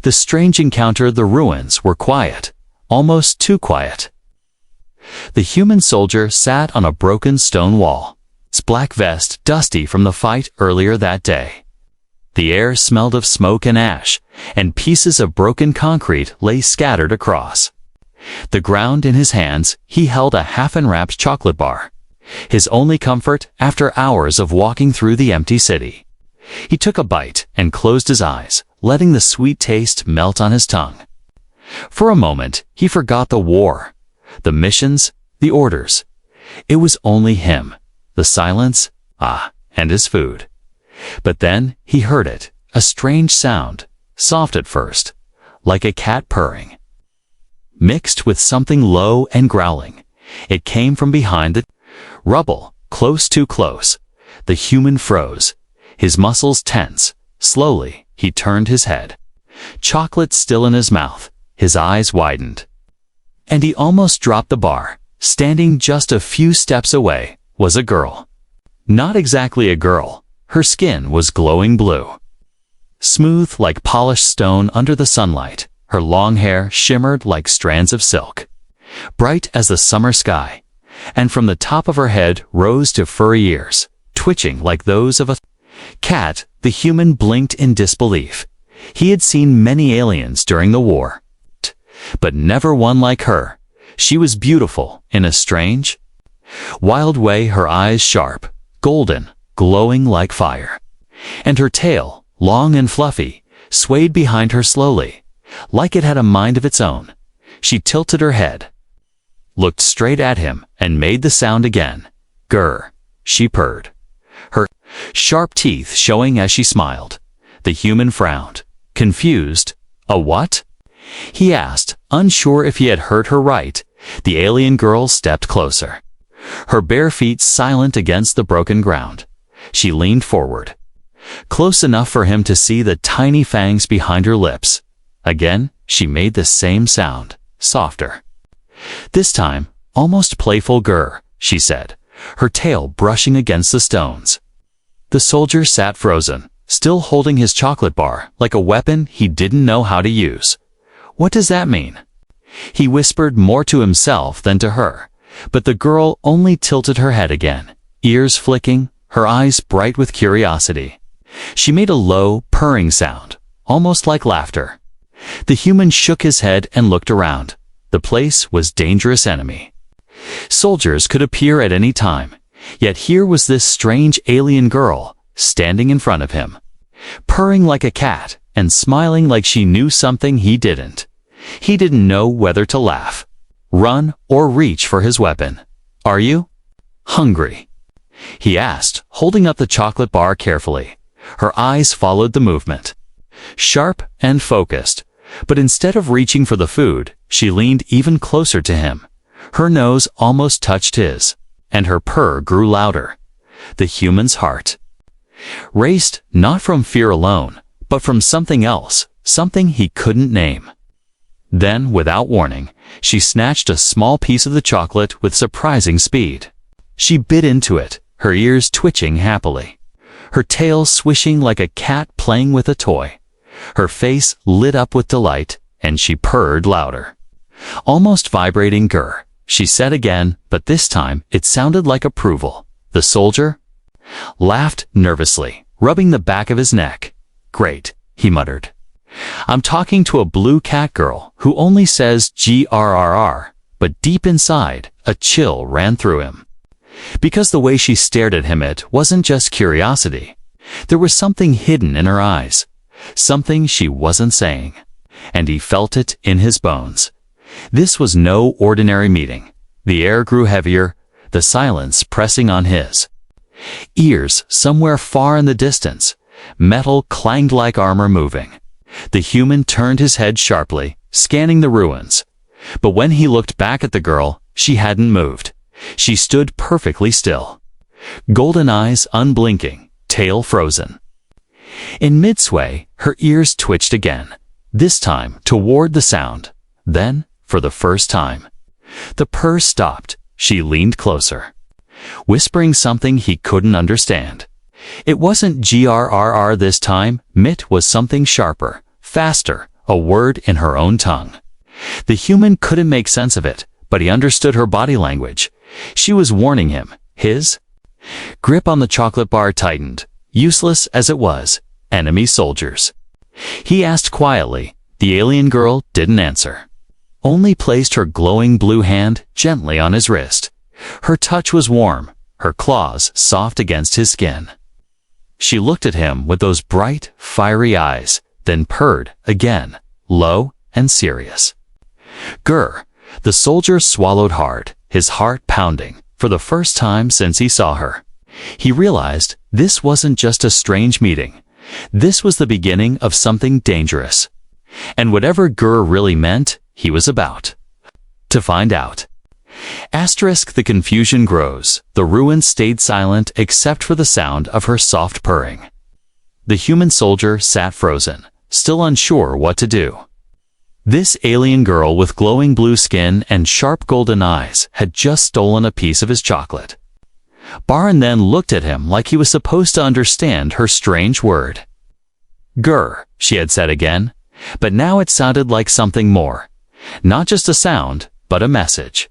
The strange encounter, the ruins, were quiet, almost too quiet. The human soldier sat on a broken stone wall, his black vest dusty from the fight earlier that day. The air smelled of smoke and ash, and pieces of broken concrete lay scattered across. The ground in his hands, he held a half-unwrapped chocolate bar, his only comfort after hours of walking through the empty city. He took a bite and closed his eyes, letting the sweet taste melt on his tongue. For a moment, he forgot the war, the missions, the orders. It was only him, the silence, and his food. But then he heard it, a strange sound, soft at first, like a cat purring. Mixed with something low and growling, it came from behind the rubble, too close. The human froze, his muscles tense. Slowly, he turned his head. Chocolate still in his mouth, his eyes widened. And he almost dropped the bar. Standing just a few steps away was a girl. Not exactly a girl. Her skin was glowing blue, smooth like polished stone under the sunlight. Her long hair shimmered like strands of silk, bright as the summer sky, and from the top of her head rose to furry ears, twitching like those of a cat. The human blinked in disbelief. He had seen many aliens during the war, but never one like her. She was beautiful in a strange, wild way, her eyes sharp, golden, glowing like fire. And her tail, long and fluffy, swayed behind her slowly, like it had a mind of its own. She tilted her head, looked straight at him, and made the sound again. Grrr, she purred, her sharp teeth showing as she smiled. The human frowned, confused. A what? He asked, unsure if he had heard her right. The alien girl stepped closer, her bare feet silent against the broken ground. She leaned forward, close enough for him to see the tiny fangs behind her lips. Again, she made the same sound, softer. This time, almost playful. Grrr, she said, her tail brushing against the stones. The soldier sat frozen, still holding his chocolate bar like a weapon he didn't know how to use. What does that mean? He whispered, more to himself than to her, but the girl only tilted her head again, ears flicking, her eyes bright with curiosity. She made a low, purring sound, almost like laughter. The human shook his head and looked around. The place was dangerous enemy. Soldiers could appear at any time, yet here was this strange alien girl, standing in front of him, purring like a cat and smiling like she knew something he didn't. He didn't know whether to laugh, run, or reach for his weapon. Are you hungry? He asked, holding up the chocolate bar carefully. Her eyes followed the movement, sharp and focused, but instead of reaching for the food, she leaned even closer to him. Her nose almost touched his, and her purr grew louder. The human's heart raced, not from fear alone, but from something else, something he couldn't name. Then, without warning, she snatched a small piece of the chocolate with surprising speed. She bit into it, her ears twitching happily, her tail swishing like a cat playing with a toy. Her face lit up with delight, and she purred louder, almost vibrating. Grrr, she said again, but this time it sounded like approval. The soldier laughed nervously, rubbing the back of his neck. Great, he muttered. I'm talking to a blue cat girl who only says grrr, but deep inside, a chill ran through him. Because the way she stared at him, it wasn't just curiosity. There was something hidden in her eyes, something she wasn't saying, and he felt it in his bones. This was no ordinary meeting. The air grew heavier, the silence pressing on his ears. Somewhere far in the distance, metal clanged like armor moving. The human turned his head sharply, scanning the ruins. But when he looked back at the girl, she hadn't moved. She stood perfectly still, golden eyes unblinking, tail frozen. In mid-sway, her ears twitched again, this time toward the sound. Then, for the first time, the purr stopped. She leaned closer, whispering something he couldn't understand. It wasn't grrr this time. It was something sharper, faster, a word in her own tongue. The human couldn't make sense of it, but he understood her body language. She was warning him. His grip on the chocolate bar tightened, useless as it was. Enemy soldiers. He asked quietly. The alien girl didn't answer. Only placed her glowing blue hand gently on his wrist. Her touch was warm, her claws soft against his skin. She looked at him with those bright, fiery eyes, then purred again, low and serious. Grrr. The soldier swallowed hard, his heart pounding, for the first time since he saw her. He realized this wasn't just a strange meeting. This was the beginning of something dangerous. And whatever grrr really meant, he was about to find out. The confusion grows. The ruin stayed silent except for the sound of her soft purring. The human soldier sat frozen, still unsure what to do. This alien girl with glowing blue skin and sharp golden eyes had just stolen a piece of his chocolate. Baron then looked at him like he was supposed to understand her strange word. Grrr, she had said again, but now it sounded like something more. Not just a sound, but a message.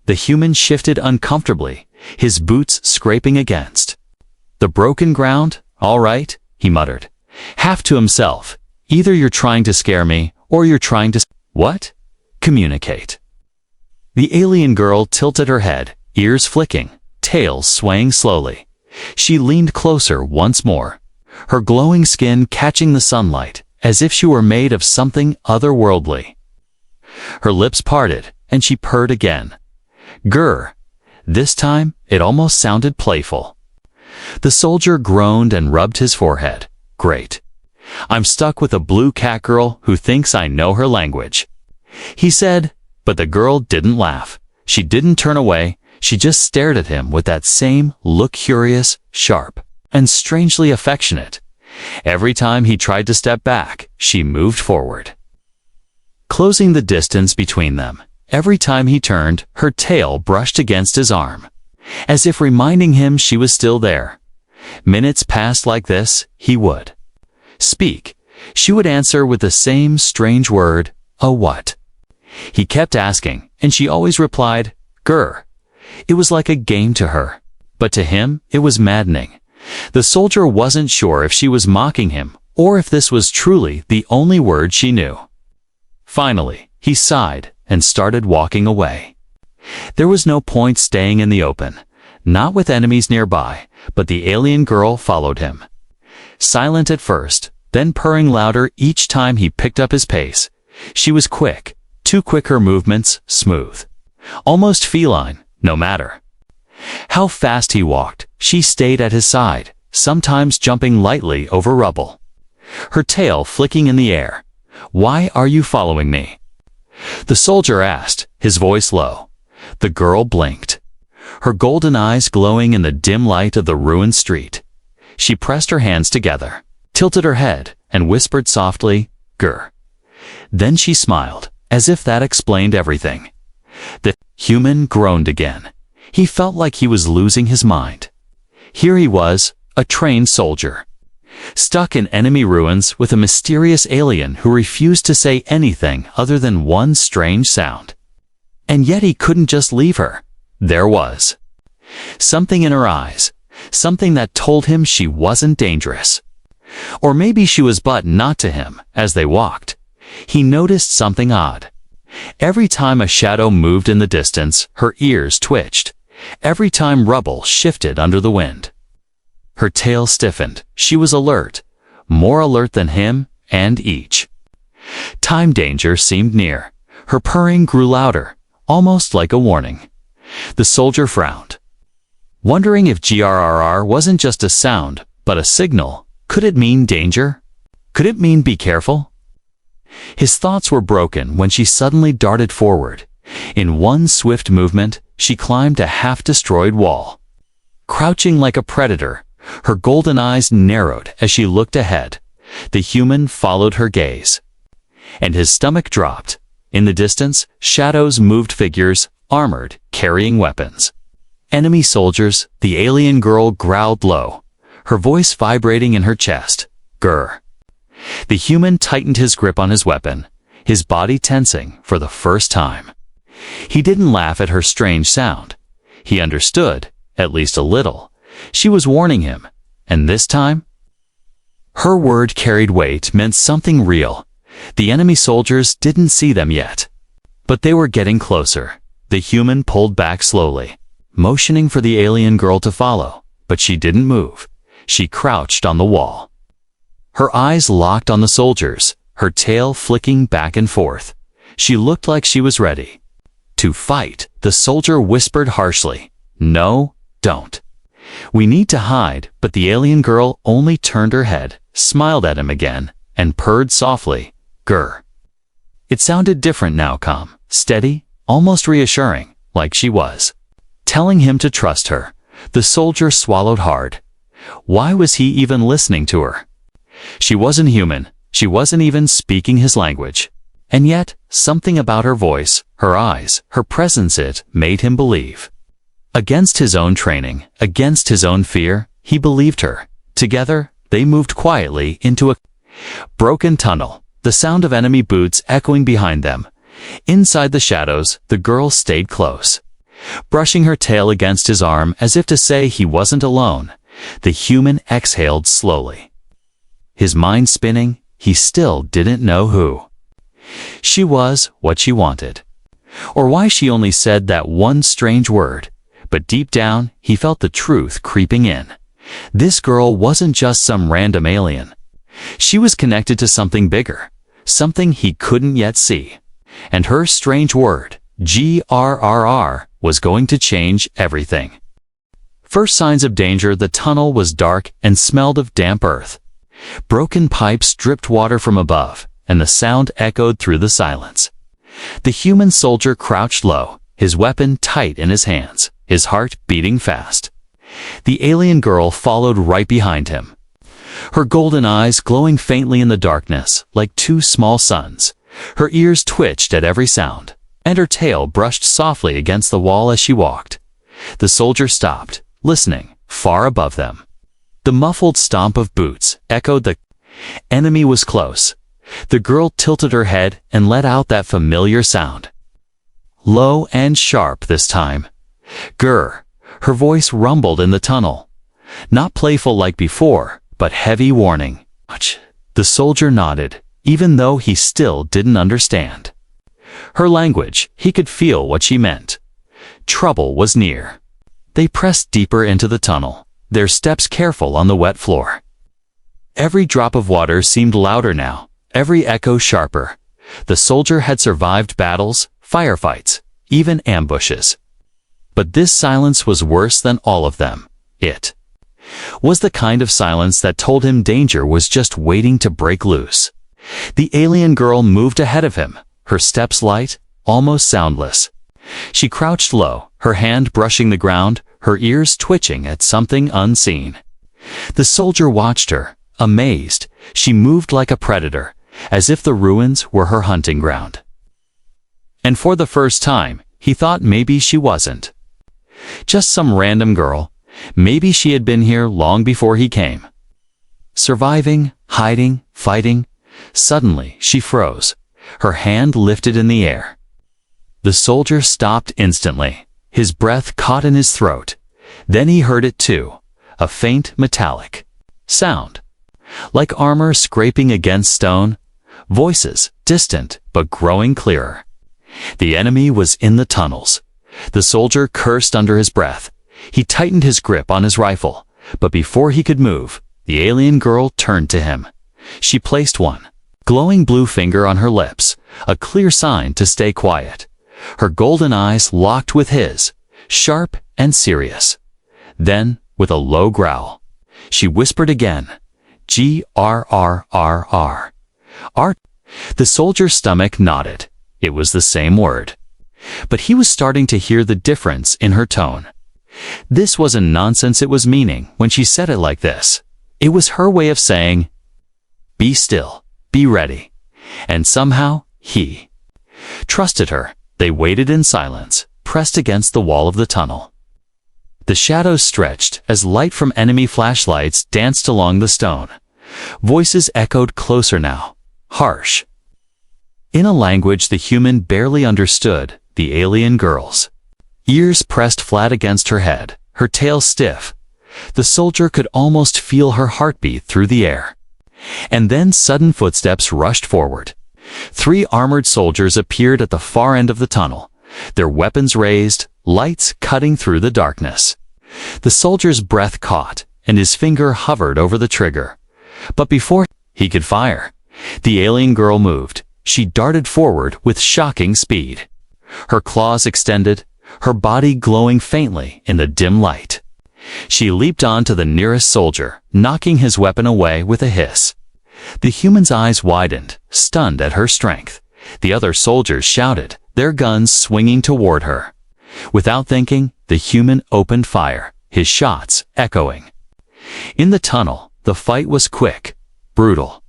The human shifted uncomfortably, his boots scraping against the broken ground. All right, he muttered, half to himself. Either you're trying to scare me, or you're trying to... What? Communicate. The alien girl tilted her head, ears flicking, tail swaying slowly. She leaned closer once more, her glowing skin catching the sunlight, as if she were made of something otherworldly. Her lips parted, and she purred again. Grrr. This time, it almost sounded playful. The soldier groaned and rubbed his forehead. Great. I'm stuck with a blue cat girl who thinks I know her language, he said, but the girl didn't laugh. She didn't turn away. She just stared at him with that same look, curious, sharp, and strangely affectionate. Every time he tried to step back, she moved forward, closing the distance between them. Every time he turned, her tail brushed against his arm, as if reminding him she was still there. Minutes passed like this. He would speak. She would answer with the same strange word, a what? He kept asking, and she always replied, grrr. It was like a game to her, but to him it was maddening. The soldier wasn't sure if she was mocking him, or if this was truly the only word she knew. Finally, he sighed and started walking away. There was no point staying in the open, not with enemies nearby, but the alien girl followed him. Silent at first, then purring louder each time he picked up his pace. She was quick, too quick, her movements smooth, almost feline, no matter how fast he walked. She stayed at his side, sometimes jumping lightly over rubble, her tail flicking in the air. Why are you following me? The soldier asked, his voice low. The girl blinked, her golden eyes glowing in the dim light of the ruined street. She pressed her hands together, tilted her head, and whispered softly, grrr. Then she smiled, as if that explained everything. The human groaned again. He felt like he was losing his mind. Here he was, a trained soldier, stuck in enemy ruins with a mysterious alien who refused to say anything other than one strange sound. And yet he couldn't just leave her. There was something in her eyes, something that told him she wasn't dangerous. Or maybe she was, but not to him. As they walked, he noticed something odd. Every time a shadow moved in the distance, her ears twitched. Every time rubble shifted under the wind, her tail stiffened. She was alert, more alert than him, and each time danger seemed near, her purring grew louder, almost like a warning. The soldier frowned, wondering if grrr wasn't just a sound, but a signal. Could it mean danger? Could it mean be careful? His thoughts were broken when she suddenly darted forward. In one swift movement, she climbed a half-destroyed wall. Crouching like a predator, her golden eyes narrowed as she looked ahead. The human followed her gaze, and his stomach dropped. In the distance, shadows moved, figures, armored, carrying weapons. Enemy soldiers. The alien girl growled low, her voice vibrating in her chest. Grrr. The human tightened his grip on his weapon, his body tensing for the first time. He didn't laugh at her strange sound. He understood, at least a little. She was warning him, and this time, her word carried weight, meant something real. The enemy soldiers didn't see them yet, but they were getting closer. The human pulled back slowly, motioning for the alien girl to follow, but she didn't move. She crouched on the wall. Her eyes locked on the soldiers, her tail flicking back and forth. She looked like she was ready to fight. The soldier whispered harshly, "No, don't. We need to hide," but the alien girl only turned her head, smiled at him again, and purred softly, "Grrr." It sounded different now, calm, steady, almost reassuring, like she was telling him to trust her. The soldier swallowed hard. Why was he even listening to her? She wasn't human. She wasn't even speaking his language. And yet, something about her voice, her eyes, her presence, it made him believe. Against his own training, against his own fear, he believed her. Together, they moved quietly into a broken tunnel, the sound of enemy boots echoing behind them. Inside the shadows, the girl stayed close, brushing her tail against his arm as if to say he wasn't alone. The human exhaled slowly, his mind spinning. He still didn't know who she was, what she wanted, or why she only said that one strange word. But deep down, he felt the truth creeping in. This girl wasn't just some random alien. She was connected to something bigger, something he couldn't yet see. And her strange word, grrr, was going to change everything. First signs of danger, the tunnel was dark and smelled of damp earth. Broken pipes dripped water from above, and the sound echoed through the silence. The human soldier crouched low, his weapon tight in his hands, his heart beating fast. The alien girl followed right behind him, her golden eyes glowing faintly in the darkness like two small suns. Her ears twitched at every sound, and her tail brushed softly against the wall as she walked. The soldier stopped, listening, far above them. The muffled stomp of boots echoed. The enemy was close. The girl tilted her head and let out that familiar sound. Low and sharp this time. "Grrr." Her voice rumbled in the tunnel. Not playful like before, but heavy warning. The soldier nodded, even though he still didn't understand her language. He could feel what she meant. Trouble was near. They pressed deeper into the tunnel, their steps careful on the wet floor. Every drop of water seemed louder now, every echo sharper. The soldier had survived battles, firefights, even ambushes. But this silence was worse than all of them. It was the kind of silence that told him danger was just waiting to break loose. The alien girl moved ahead of him, her steps light, almost soundless. She crouched low, her hand brushing the ground, her ears twitching at something unseen. The soldier watched her, amazed. She moved like a predator, as if the ruins were her hunting ground. And for the first time, he thought maybe she wasn't just some random girl. Maybe she had been here long before he came. Surviving, hiding, fighting. Suddenly, she froze, her hand lifted in the air. The soldier stopped instantly, his breath caught in his throat. Then he heard it too, a faint metallic sound, like armor scraping against stone. Voices, distant but growing clearer. The enemy was in the tunnels. The soldier cursed under his breath. He tightened his grip on his rifle, but before he could move, the alien girl turned to him. She placed one glowing blue finger on her lips, a clear sign to stay quiet. Her golden eyes locked with his, sharp and serious. Then, with a low growl, she whispered again, "Grrr." "Art." The soldier's stomach nodded. It was the same word. But he was starting to hear the difference in her tone. This wasn't nonsense it was meaning when she said it like this. It was her way of saying, "Be still, be ready." And somehow, he trusted her. They waited in silence, pressed against the wall of the tunnel. The shadows stretched as light from enemy flashlights danced along the stone. Voices echoed closer now, harsh. In a language the human barely understood, the alien girl's. Ears pressed flat against her head, her tail stiff. The soldier could almost feel her heartbeat through the air. And then sudden footsteps rushed forward. 3 armored soldiers appeared at the far end of the tunnel, their weapons raised, lights cutting through the darkness. The soldier's breath caught, and his finger hovered over the trigger. But before he could fire, the alien girl moved. She darted forward with shocking speed. Her claws extended, her body glowing faintly in the dim light. She leaped onto the nearest soldier, knocking his weapon away with a hiss. The human's eyes widened, stunned at her strength. The other soldiers shouted, their guns swinging toward her. Without thinking, the human opened fire, his shots echoing. In the tunnel, the fight was quick, brutal.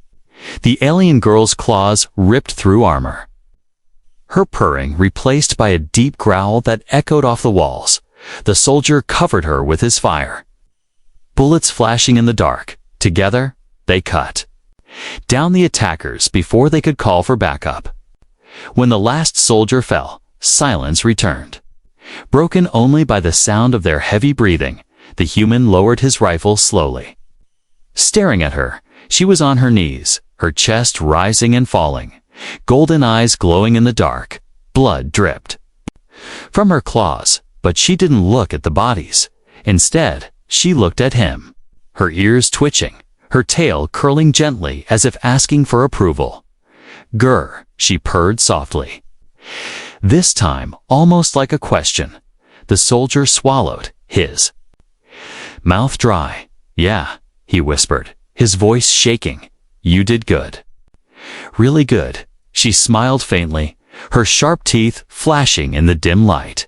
The alien girl's claws ripped through armor. Her purring replaced by a deep growl that echoed off the walls. The soldier covered her with his fire. Bullets flashing in the dark. Together, they cut down the attackers before they could call for backup. When the last soldier fell, silence returned. Broken only by the sound of their heavy breathing, the human lowered his rifle slowly. Staring at her, she was on her knees, her chest rising and falling, golden eyes glowing in the dark. Blood dripped from her claws, but she didn't look at the bodies. Instead, she looked at him, her ears twitching, her tail curling gently as if asking for approval. Grrr, she purred softly. This time, almost like a question. The soldier swallowed, his mouth dry. Yeah, he whispered, his voice shaking. You did good. Really good. She smiled faintly, her sharp teeth flashing in the dim light.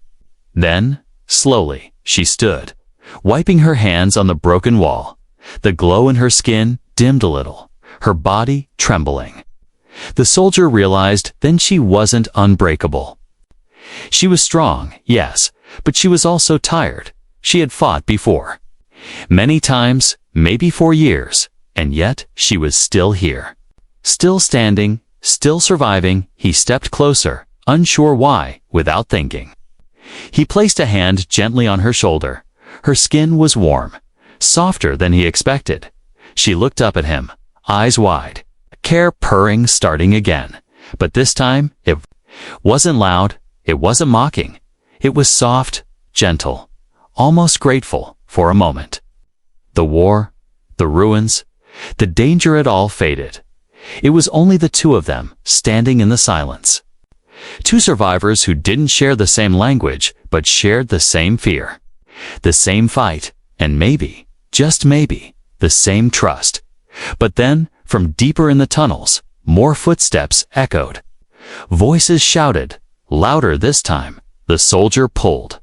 Then, slowly, she stood, wiping her hands on the broken wall. The glow in her skin dimmed a little, her body trembling. The soldier realized then she wasn't unbreakable. She was strong, yes, but she was also tired. She had fought before. Many times, maybe for years, and yet she was still here. Still standing, still surviving. He stepped closer, unsure why, without thinking. He placed a hand gently on her shoulder. Her skin was warm, softer than he expected. She looked up at him, eyes wide, care purring starting again. But this time, it wasn't loud, it wasn't mocking. It was soft, gentle, almost grateful for a moment. The war, the ruins, the danger, it all faded. It was only the two of them, standing in the silence. 2 survivors who didn't share the same language, but shared the same fear. The same fight, and maybe, just maybe, the same trust. But then, from deeper in the tunnels, more footsteps echoed. Voices shouted, louder this time. The soldier pulled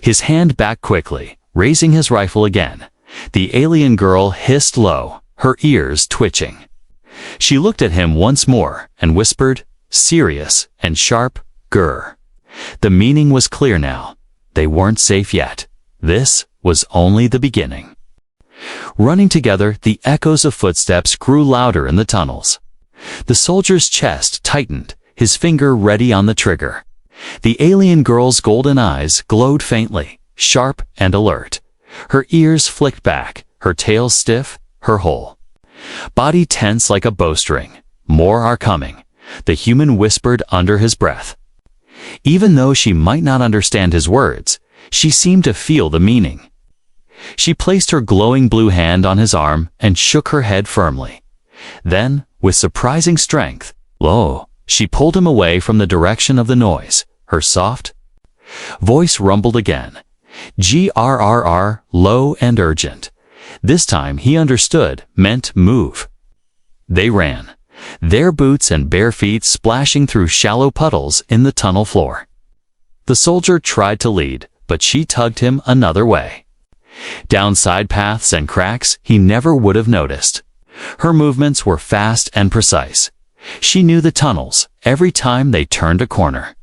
his hand back quickly, raising his rifle again. The alien girl hissed low, her ears twitching. She looked at him once more and whispered, serious and sharp, grrr. The meaning was clear now. They weren't safe yet. This was only the beginning. Running together, the echoes of footsteps grew louder in the tunnels. The soldier's chest tightened, his finger ready on the trigger. The alien girl's golden eyes glowed faintly, sharp and alert. Her ears flicked back, her tail stiff, her whole body tense like a bowstring. More are coming, the human whispered under his breath. Even though she might not understand his words, she seemed to feel the meaning. She placed her glowing blue hand on his arm and shook her head firmly. Then, with surprising strength, she pulled him away from the direction of the noise. Her soft voice rumbled again. Grrr, low and urgent. This time he understood, meant move. They ran, their boots and bare feet splashing through shallow puddles in the tunnel floor. The soldier tried to lead, but she tugged him another way. Down side paths and cracks he never would have noticed. Her movements were fast and precise. She knew the tunnels every time they turned a corner.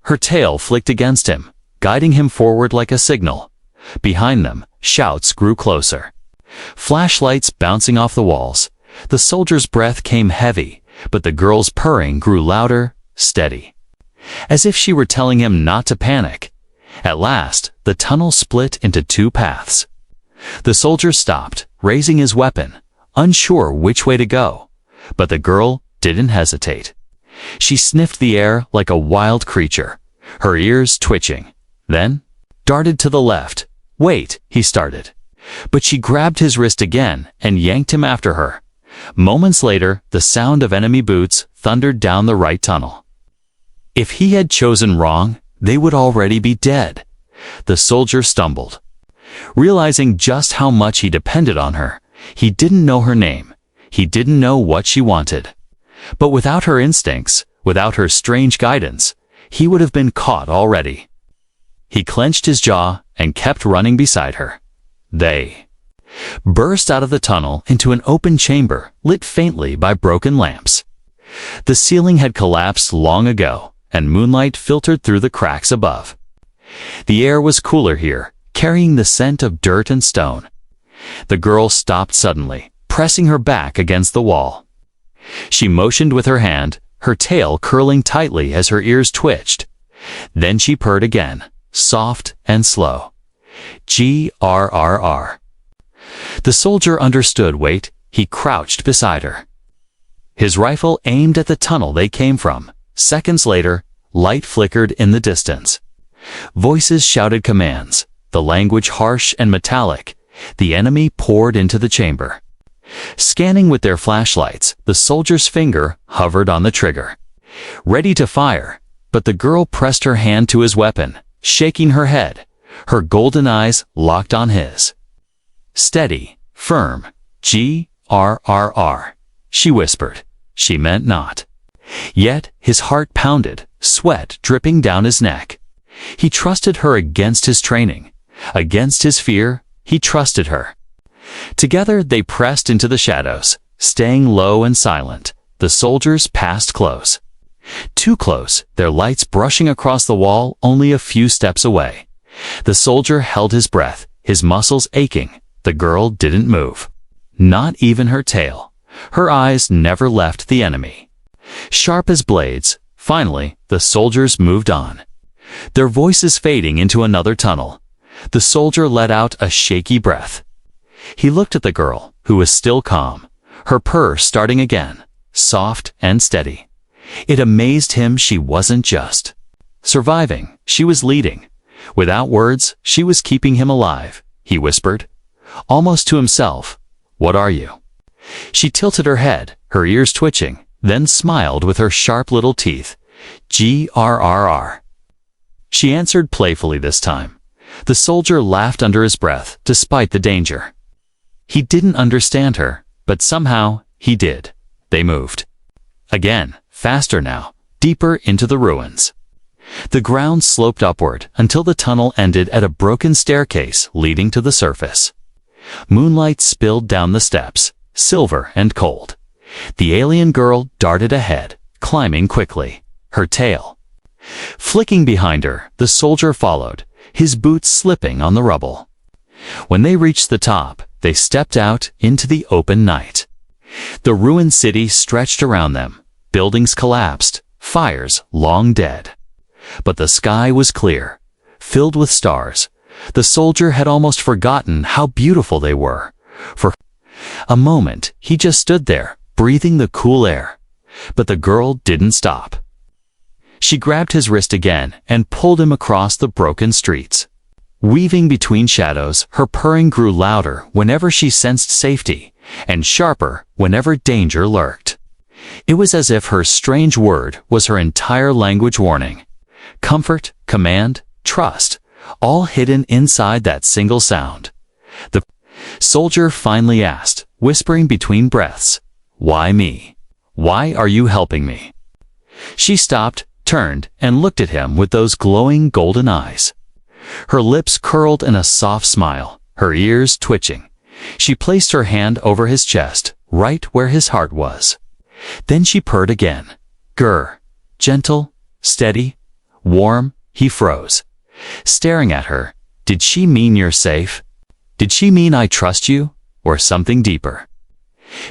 Her tail flicked against him, guiding him forward like a signal. Behind them, shouts grew closer. Flashlights bouncing off the walls, The soldier's breath came heavy, but the girl's purring grew louder, steady, as if she were telling him not to panic. At last, the tunnel split into two paths. The soldier stopped, raising his weapon, unsure which way to go, but the girl didn't hesitate. She sniffed the air like a wild creature, her ears twitching, then darted to the left. "Wait," he started. But she grabbed his wrist again and yanked him after her. Moments later, the sound of enemy boots thundered down the right tunnel. If he had chosen wrong, they would already be dead. The soldier stumbled. Realizing just how much he depended on her, he didn't know her name. He didn't know what she wanted. But without her instincts, without her strange guidance, he would have been caught already. He clenched his jaw and kept running beside her. They burst out of the tunnel into an open chamber lit faintly by broken lamps. The ceiling had collapsed long ago, and moonlight filtered through the cracks above. The air was cooler here, carrying the scent of dirt and stone. The girl stopped suddenly, pressing her back against the wall. She motioned with her hand, her tail curling tightly as her ears twitched. Then she purred again, soft and slow. Grrr. The soldier understood. Wait, he crouched beside her. His rifle aimed at the tunnel they came from. Seconds later, light flickered in the distance. Voices shouted commands, the language harsh and metallic. The enemy poured into the chamber. Scanning with their flashlights, the soldier's finger hovered on the trigger, ready to fire, but the girl pressed her hand to his weapon, shaking her head, her golden eyes locked on his. Steady, firm, Grrr, she whispered. She meant not. Yet his heart pounded, sweat dripping down his neck. He trusted her against his training. Against his fear, he trusted her. Together they pressed into the shadows, staying low and silent. The soldiers passed close. Too close, their lights brushing across the wall only a few steps away. The soldier held his breath, his muscles aching. The girl didn't move. Not even her tail. Her eyes never left the enemy. Sharp as blades, finally, the soldiers moved on. Their voices fading into another tunnel. The soldier let out a shaky breath. He looked at the girl, who was still calm, her purr starting again, soft and steady. It amazed him she wasn't just surviving, she was leading. Without words, she was keeping him alive. He whispered, almost to himself, "What are you?" She tilted her head, her ears twitching, then smiled with her sharp little teeth. Grrr. She answered playfully this time. The soldier laughed under his breath, despite the danger. He didn't understand her, but somehow he did. They moved. Again, faster now, deeper into the ruins. The ground sloped upward until the tunnel ended at a broken staircase leading to the surface. Moonlight spilled down the steps, silver and cold. The alien girl darted ahead, climbing quickly, her tail flicking behind her. The soldier followed, his boots slipping on the rubble. When they reached the top, they stepped out into the open night. The ruined city stretched around them, buildings collapsed, fires long dead. But the sky was clear, filled with stars. The soldier had almost forgotten how beautiful they were. For a moment, he just stood there, breathing the cool air. But the girl didn't stop. She grabbed his wrist again and pulled him across the broken streets. Weaving between shadows, her purring grew louder whenever she sensed safety, and sharper whenever danger lurked. It was as if her strange word was her entire language warning. Comfort, command, trust, all hidden inside that single sound. The soldier finally asked, whispering between breaths, "Why me? Why are you helping me?" She stopped, turned, and looked at him with those glowing golden eyes. Her lips curled in a soft smile, her ears twitching. She placed her hand over his chest, right where his heart was. Then she purred again. Grrr. Gentle, steady, warm. He froze, staring at her. Did she mean you're safe? Did she mean I trust you? Or something deeper?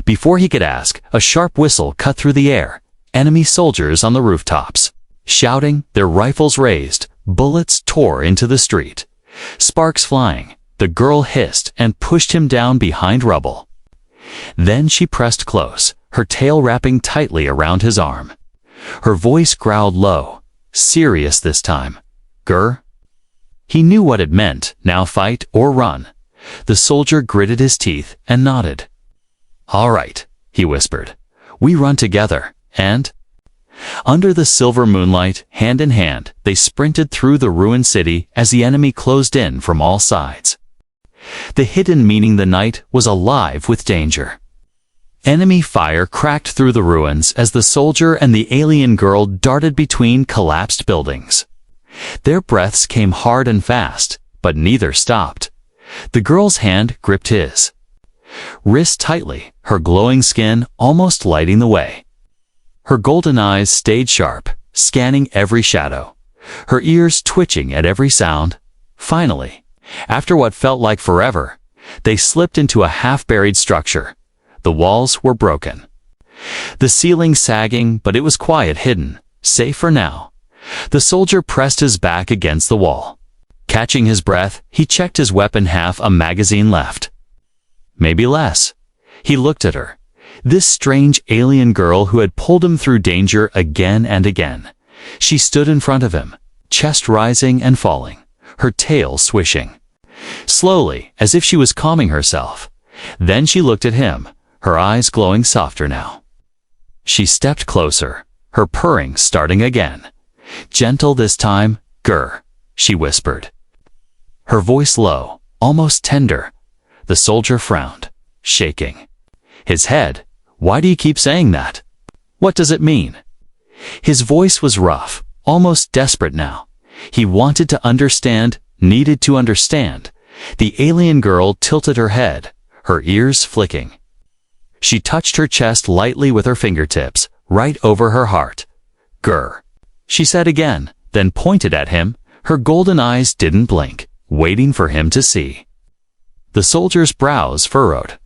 Before he could ask, a sharp whistle cut through the air. Enemy soldiers on the rooftops. Shouting, their rifles raised, bullets tore into the street. Sparks flying, the girl hissed and pushed him down behind rubble. Then she pressed close, her tail wrapping tightly around his arm. Her voice growled low, serious this time. "Grrr." He knew what it meant, now fight or run. The soldier gritted his teeth and nodded. "All right," he whispered. "We run together." And under the silver moonlight, hand in hand, they sprinted through the ruined city as the enemy closed in from all sides. The hidden meaning the night was alive with danger. Enemy fire cracked through the ruins as the soldier and the alien girl darted between collapsed buildings. Their breaths came hard and fast, but neither stopped. The girl's hand gripped his wrist tightly, her glowing skin almost lighting the way. Her golden eyes stayed sharp, scanning every shadow, her ears twitching at every sound. Finally, after what felt like forever, they slipped into a half-buried structure. The walls were broken, the ceiling sagging, but it was quiet, hidden, safe for now. The soldier pressed his back against the wall. Catching his breath, he checked his weapon, half a magazine left. Maybe less. He looked at her. This strange alien girl who had pulled him through danger again and again. She stood in front of him, chest rising and falling, her tail swishing. Slowly, as if she was calming herself. Then she looked at him, her eyes glowing softer now. She stepped closer, her purring starting again. Gentle this time. "Grrr," she whispered. Her voice low, almost tender. The soldier frowned, shaking his head. "Why do you keep saying that? What does it mean?" His voice was rough, almost desperate now. He wanted to understand, needed to understand. The alien girl tilted her head, her ears flicking. She touched her chest lightly with her fingertips, right over her heart. "Grrr," she said again, then pointed at him. Her golden eyes didn't blink, waiting for him to see. The soldier's brows furrowed.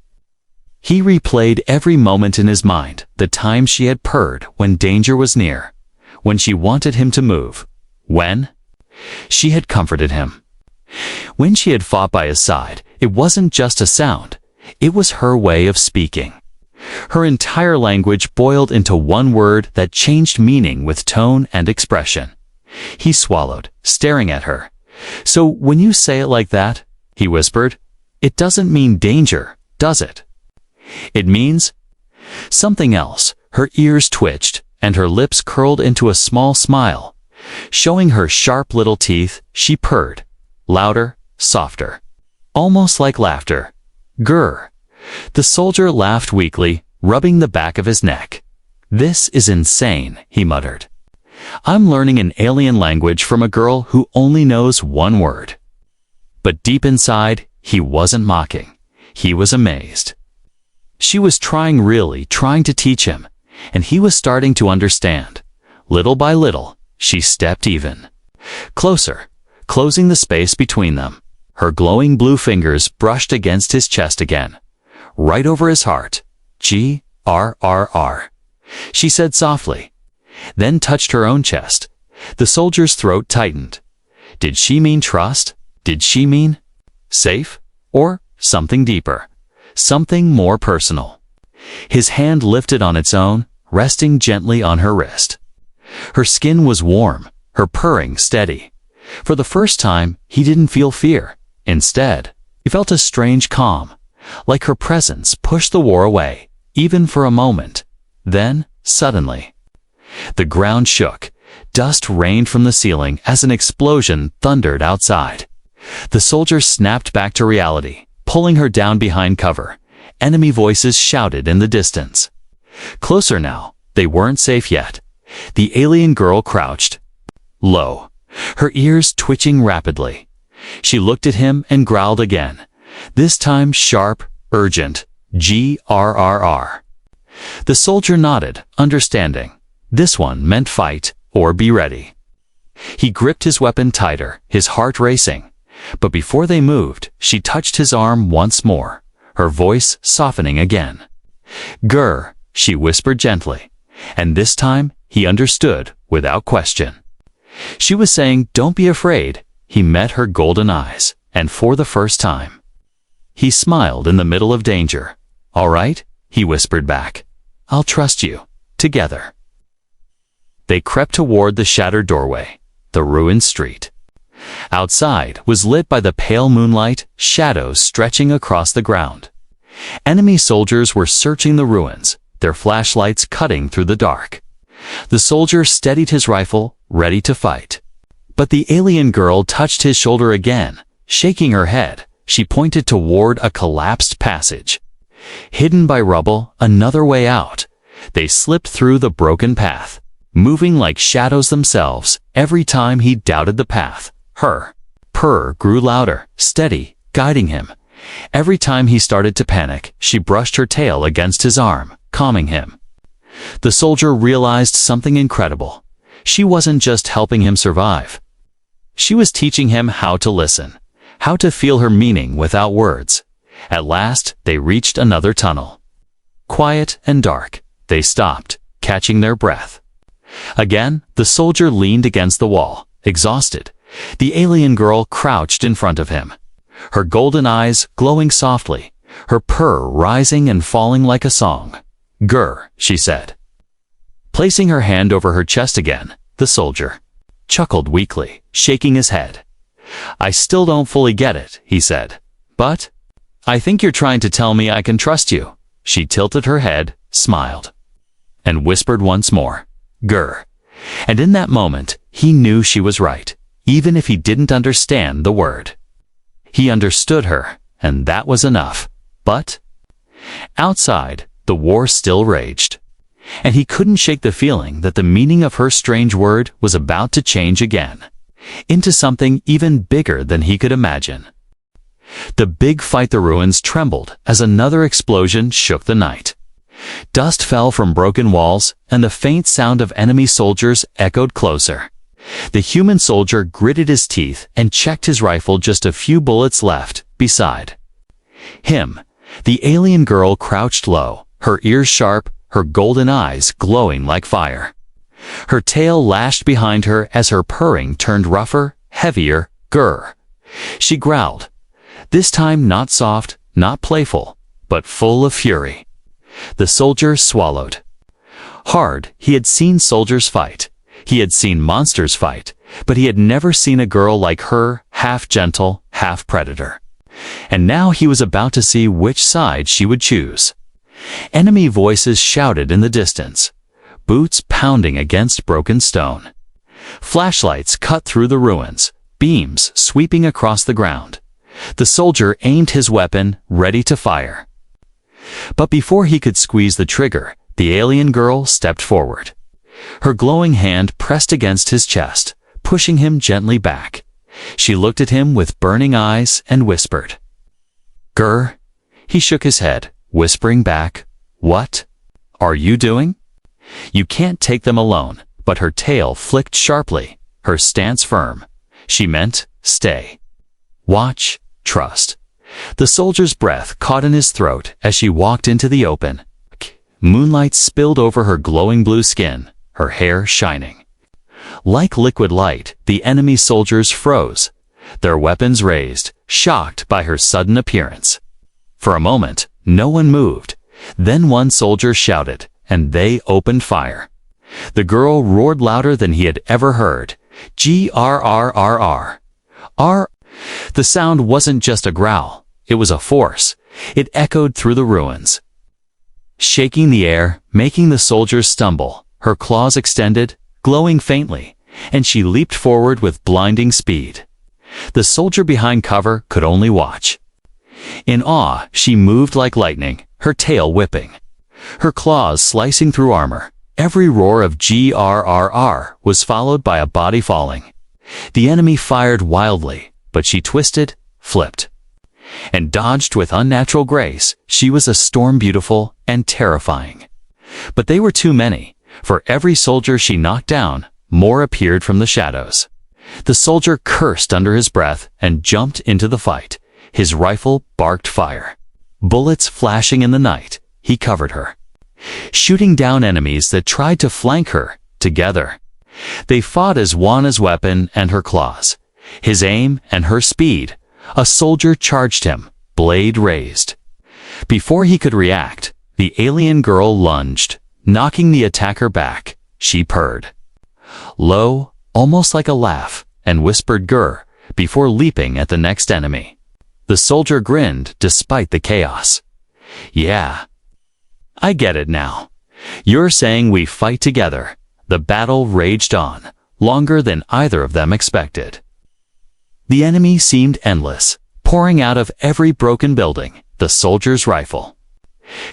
He replayed every moment in his mind, the time she had purred when danger was near, when she wanted him to move, when she had comforted him. When she had fought by his side, it wasn't just a sound, it was her way of speaking. Her entire language boiled into one word that changed meaning with tone and expression. He swallowed, staring at her. "So when you say it like that," he whispered, "it doesn't mean danger, does it? It means something else." Her ears twitched, and her lips curled into a small smile. Showing her sharp little teeth, she purred, louder, softer, almost like laughter. "Grrr." The soldier laughed weakly, rubbing the back of his neck. "This is insane," he muttered. "I'm learning an alien language from a girl who only knows one word." But deep inside, he wasn't mocking. He was amazed. She was trying, really trying to teach him, and he was starting to understand. Little by little, she stepped even closer, closing the space between them. Her glowing blue fingers brushed against his chest again, right over his heart. "Grrr," she said softly, then touched her own chest. The soldier's throat tightened. Did she mean trust? Did she mean safe? Or something deeper? Something more personal? His hand lifted on its own, resting gently on her wrist. Her skin was warm, her purring steady. For the first time, he didn't feel fear. Instead, he felt a strange calm, like her presence pushed the war away, even for a moment. Then, suddenly, the ground shook. Dust rained from the ceiling as an explosion thundered outside. The soldier snapped back to reality, pulling her down behind cover. Enemy voices shouted in the distance. Closer now, they weren't safe yet. The alien girl crouched low, her ears twitching rapidly. She looked at him and growled again, this time sharp, urgent. "Grrr." The soldier nodded, understanding. This one meant fight or be ready. He gripped his weapon tighter, his heart racing. But before they moved, she touched his arm once more, her voice softening again. "Grrr," she whispered gently, and this time he understood without question. She was saying, "Don't be afraid." He met her golden eyes, and for the first time, he smiled in the middle of danger. "All right," he whispered back. "I'll trust you." Together, they crept toward the shattered doorway, the ruined street. Outside was lit by the pale moonlight, shadows stretching across the ground. Enemy soldiers were searching the ruins, their flashlights cutting through the dark. The soldier steadied his rifle, ready to fight. But the alien girl touched his shoulder again. Shaking her head, she pointed toward a collapsed passage. Hidden by rubble, another way out. They slipped through the broken path, moving like shadows themselves every time he doubted the path. Her purr grew louder, steady, guiding him. Every time he started to panic, she brushed her tail against his arm, calming him. The soldier realized something incredible. She wasn't just helping him survive. She was teaching him how to listen, how to feel her meaning without words. At last, they reached another tunnel. Quiet and dark, they stopped, catching their breath. Again, the soldier leaned against the wall, exhausted. The alien girl crouched in front of him, her golden eyes glowing softly, her purr rising and falling like a song. "Grrr," she said. Placing her hand over her chest again, the soldier chuckled weakly, shaking his head. "I still don't fully get it," he said. "But I think you're trying to tell me I can trust you." She tilted her head, smiled, and whispered once more, "Grrr." And in that moment, he knew she was right, even if he didn't understand the word. He understood her, and that was enough. But outside, the war still raged, and he couldn't shake the feeling that the meaning of her strange word was about to change again, into something even bigger than he could imagine. The big fight, the ruins trembled as another explosion shook the night. Dust fell from broken walls, and the faint sound of enemy soldiers echoed closer. The human soldier gritted his teeth and checked his rifle, just a few bullets left. Beside him, the alien girl crouched low, her ears sharp, her golden eyes glowing like fire. Her tail lashed behind her as her purring turned rougher, heavier. "Grrr." She growled, this time not soft, not playful, but full of fury. The soldier swallowed hard. He had seen soldiers fight. He had seen monsters fight, but he had never seen a girl like her, half gentle, half predator. And now he was about to see which side she would choose. Enemy voices shouted in the distance, boots pounding against broken stone. Flashlights cut through the ruins, beams sweeping across the ground. The soldier aimed his weapon, ready to fire. But before he could squeeze the trigger, the alien girl stepped forward. Her glowing hand pressed against his chest, pushing him gently back. She looked at him with burning eyes and whispered, "Grrr." He shook his head, whispering back, "What are you doing?" "You can't take them alone." But her tail flicked sharply, her stance firm. She meant, stay. Watch, trust. The soldier's breath caught in his throat as she walked into the open. Moonlight spilled over her glowing blue skin, her hair shining. Like liquid light, the enemy soldiers froze, their weapons raised, shocked by her sudden appearance. For a moment, no one moved. Then one soldier shouted, and they opened fire. The girl roared louder than he had ever heard. "Grrrrr." R. The sound wasn't just a growl, it was a force. It echoed through the ruins, shaking the air, making the soldiers stumble. Her claws extended, glowing faintly, and she leaped forward with blinding speed. The soldier behind cover could only watch. In awe, she moved like lightning, her tail whipping, her claws slicing through armor. Every roar of grrrr was followed by a body falling. The enemy fired wildly, but she twisted, flipped, and dodged with unnatural grace. She was a storm, beautiful and terrifying. But they were too many. For every soldier she knocked down, more appeared from the shadows. The soldier cursed under his breath and jumped into the fight. His rifle barked fire, bullets flashing in the night. he covered her, shooting down enemies that tried to flank her. Together, they fought as one, his weapon and her claws, his aim and her speed. A soldier charged him, blade raised. Before he could react, the alien girl lunged, knocking the attacker back. She purred low, almost like a laugh, and whispered grrr before leaping at the next enemy. The soldier grinned despite the chaos. Yeah, I get it now. You're saying we fight together. The battle raged on, longer than either of them expected. The enemy seemed endless, pouring out of every broken building. The soldier's rifle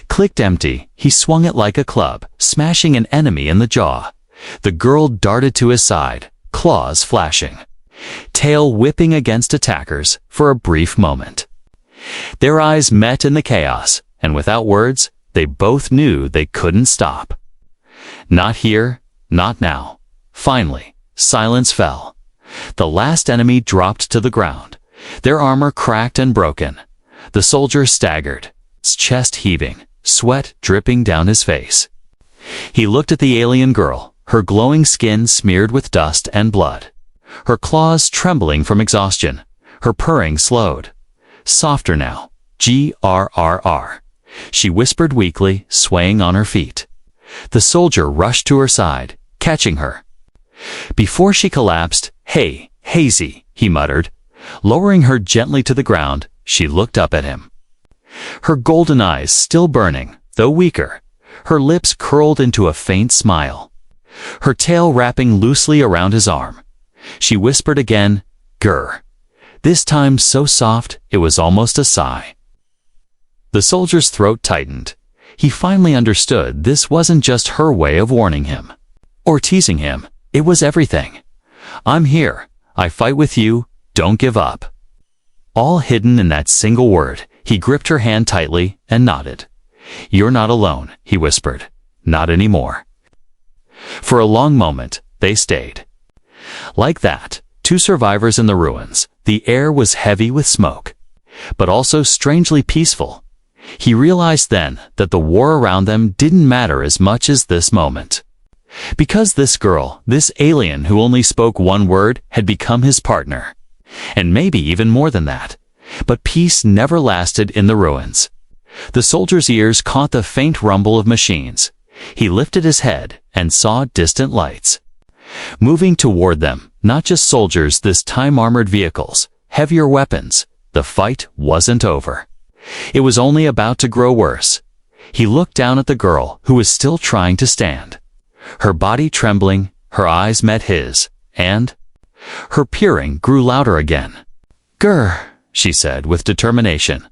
clicked empty. He swung it like a club, smashing an enemy in the jaw. The girl darted to his side, claws flashing, tail whipping against attackers for a brief moment. Their eyes met in the chaos, and without words, they both knew they couldn't stop. Not here, not now. Finally, silence fell. The last enemy dropped to the ground, their armor cracked and broken. The soldier staggered, his chest heaving, sweat dripping down his face. He looked at the alien girl, her glowing skin smeared with dust and blood, her claws trembling from exhaustion. Her purring slowed. Softer now. Grrr. She whispered weakly, swaying on her feet. The soldier rushed to her side, catching her. Before she collapsed, "Hey, Hazy," he muttered. Lowering her gently to the ground, she looked up at him. Her golden eyes still burning, though weaker, her lips curled into a faint smile, her tail wrapping loosely around his arm. She whispered again, "Grrr," this time so soft it was almost a sigh. The soldier's throat tightened. He finally understood this wasn't just her way of warning him or teasing him. It was everything. "I'm here. I fight with you. Don't give up." All hidden in that single word. He gripped her hand tightly and nodded. "You're not alone," he whispered. "Not anymore." For a long moment, they stayed. Like that, two survivors in the ruins. The air was heavy with smoke, but also strangely peaceful. He realized then that the war around them didn't matter as much as this moment. Because this girl, this alien who only spoke one word, had become his partner. And maybe even more than that. But peace never lasted in the ruins. The soldier's ears caught the faint rumble of machines. He lifted his head and saw distant lights moving toward them, not just soldiers, this time armored vehicles, heavier weapons. The fight wasn't over. It was only about to grow worse. He looked down at the girl who was still trying to stand. Her body trembling, her eyes met his, and her peering grew louder again. "Grrr," she said with determination.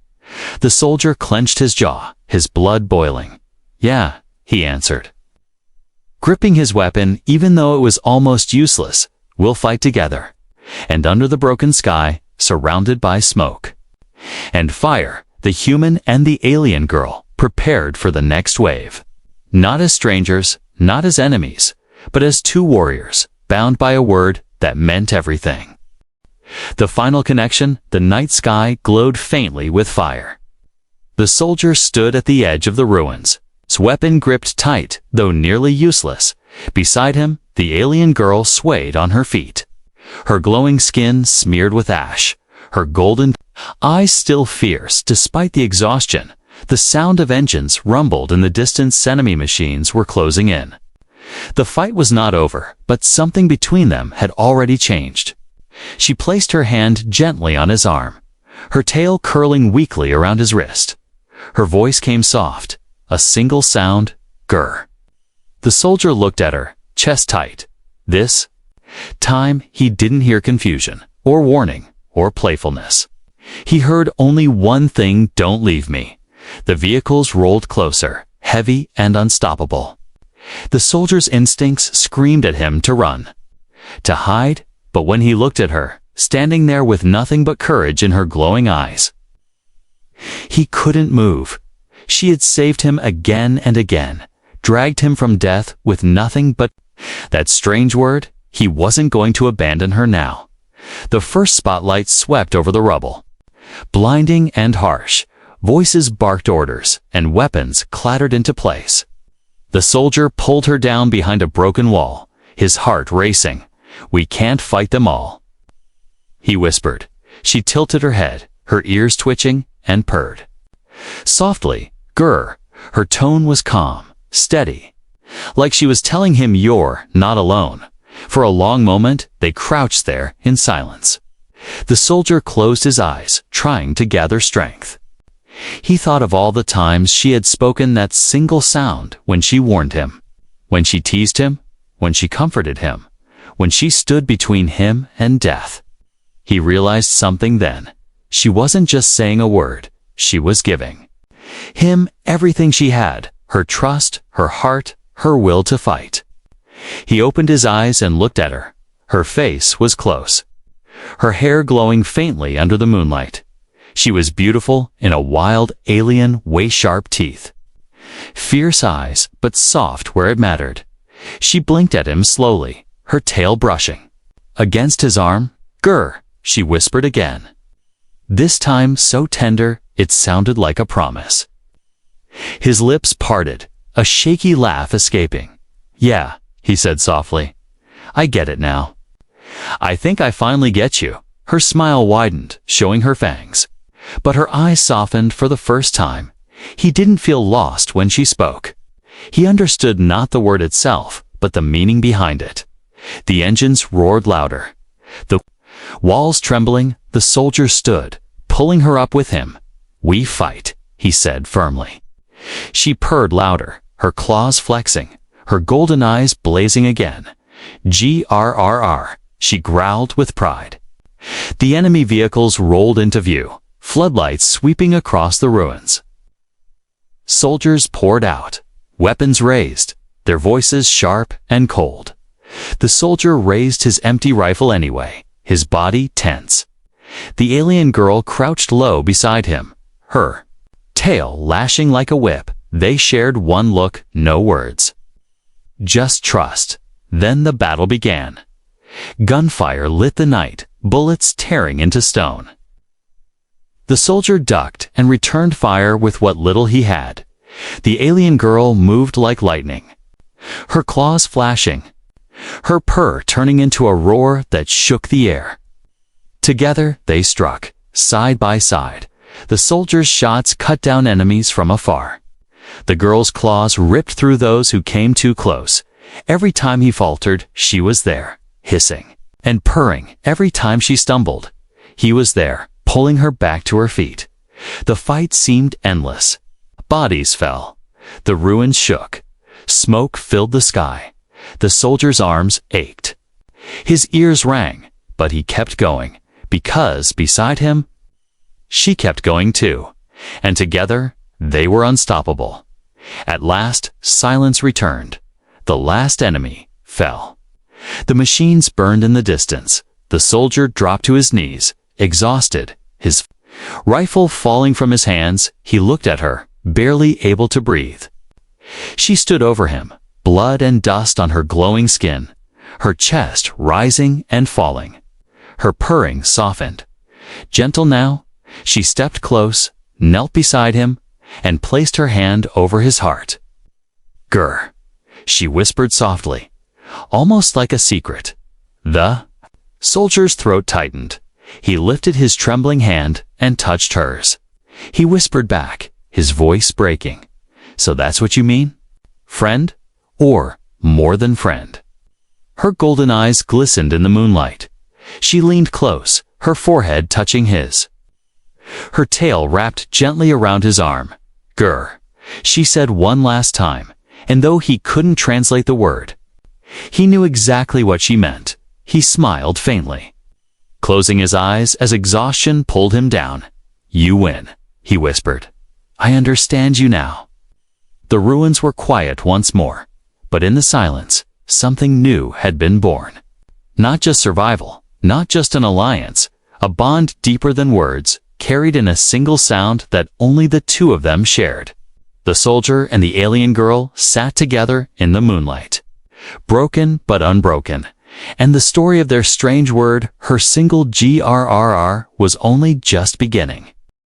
The soldier clenched his jaw, his blood boiling. "Yeah," he answered, gripping his weapon even though it was almost useless. "We'll fight together." And under the broken sky, surrounded by smoke and fire, the human and the alien girl prepared for the next wave. Not as strangers, not as enemies, but as two warriors, bound by a word that meant everything. The final connection, the night sky glowed faintly with fire. The soldier stood at the edge of the ruins, his weapon gripped tight, though nearly useless. Beside him, the alien girl swayed on her feet, her glowing skin smeared with ash, her golden eyes still fierce despite the exhaustion. The sound of engines rumbled in the distance. Enemy machines were closing in. The fight was not over, but something between them had already changed. She placed her hand gently on his arm, her tail curling weakly around his wrist. Her voice came soft, a single sound, "Grrr." The soldier looked at her, chest tight. This time he didn't hear confusion, or warning, or playfulness. He heard only one thing: "Don't leave me." The vehicles rolled closer, heavy and unstoppable. The soldier's instincts screamed at him to run, to hide, but when he looked at her, standing there with nothing but courage in her glowing eyes, he couldn't move. She had saved him again and again, dragged him from death with nothing but that strange word. He wasn't going to abandon her now. The first spotlight swept over the rubble, blinding and harsh. Voices barked orders, and weapons clattered into place. The soldier pulled her down behind a broken wall, his heart racing. "We can't fight them all," he whispered. She tilted her head, her ears twitching, and purred. Softly, grrr. Her tone was calm, steady, like she was telling him you're not alone. For a long moment, they crouched there in silence. The soldier closed his eyes, trying to gather strength. He thought of all the times she had spoken that single sound when she warned him, when she teased him, when she comforted him, when she stood between him and death. He realized something then. She wasn't just saying a word, she was giving him everything she had, her trust, her heart, her will to fight. He opened his eyes and looked at her. Her face was close, her hair glowing faintly under the moonlight. She was beautiful in a wild, alien way, sharp teeth. Fierce eyes, but soft where it mattered. She blinked at him slowly, her tail brushing against his arm. "Grrr," she whispered again. This time so tender, it sounded like a promise. His lips parted, a shaky laugh escaping. "Yeah," he said softly. "I get it now. I think I finally get you." Her smile widened, showing her fangs. But her eyes softened for the first time. He didn't feel lost when she spoke. He understood not the word itself, but the meaning behind it. The engines roared louder. The walls trembling, the soldier stood, pulling her up with him. "We fight," he said firmly. She purred louder, her claws flexing, her golden eyes blazing again. "Grrr," she growled with pride. The enemy vehicles rolled into view, floodlights sweeping across the ruins. Soldiers poured out, weapons raised, their voices sharp and cold. The soldier raised his empty rifle anyway, his body tense. The alien girl crouched low beside him, her tail lashing like a whip. They shared one look, no words. Just trust. Then the battle began. Gunfire lit the night, bullets tearing into stone. The soldier ducked and returned fire with what little he had. The alien girl moved like lightning, her claws flashing, her purr turning into a roar that shook the air. Together they struck, side by side. The soldier's shots cut down enemies from afar. The girl's claws ripped through those who came too close. Every time he faltered, she was there, hissing and purring. Every time she stumbled, he was there, pulling her back to her feet. The fight seemed endless. Bodies fell. The ruins shook. Smoke filled the sky. The soldier's arms ached. His ears rang, but he kept going, because beside him, she kept going too. And together, they were unstoppable. At last, silence returned. The last enemy fell. The machines burned in the distance. The soldier dropped to his knees, exhausted, his rifle falling from his hands. He looked at her, barely able to breathe. She stood over him, blood and dust on her glowing skin, her chest rising and falling. Her purring softened. Gentle now, she stepped close, knelt beside him, and placed her hand over his heart. "Grrr," she whispered softly, almost like a secret. The soldier's throat tightened. He lifted his trembling hand and touched hers. He whispered back, his voice breaking. "So that's what you mean? Friend? Or more than friend?" Her golden eyes glistened in the moonlight. She leaned close, her forehead touching his. Her tail wrapped gently around his arm. "Grrr," she said one last time, and though he couldn't translate the word, he knew exactly what she meant. He smiled faintly, closing his eyes as exhaustion pulled him down. "You win," he whispered. "I understand you now." The ruins were quiet once more, but in the silence, something new had been born. Not just survival, not just an alliance, a bond deeper than words, carried in a single sound that only the two of them shared. The soldier and the alien girl sat together in the moonlight, broken but unbroken, and the story of their strange word, her single grrr, was only just beginning.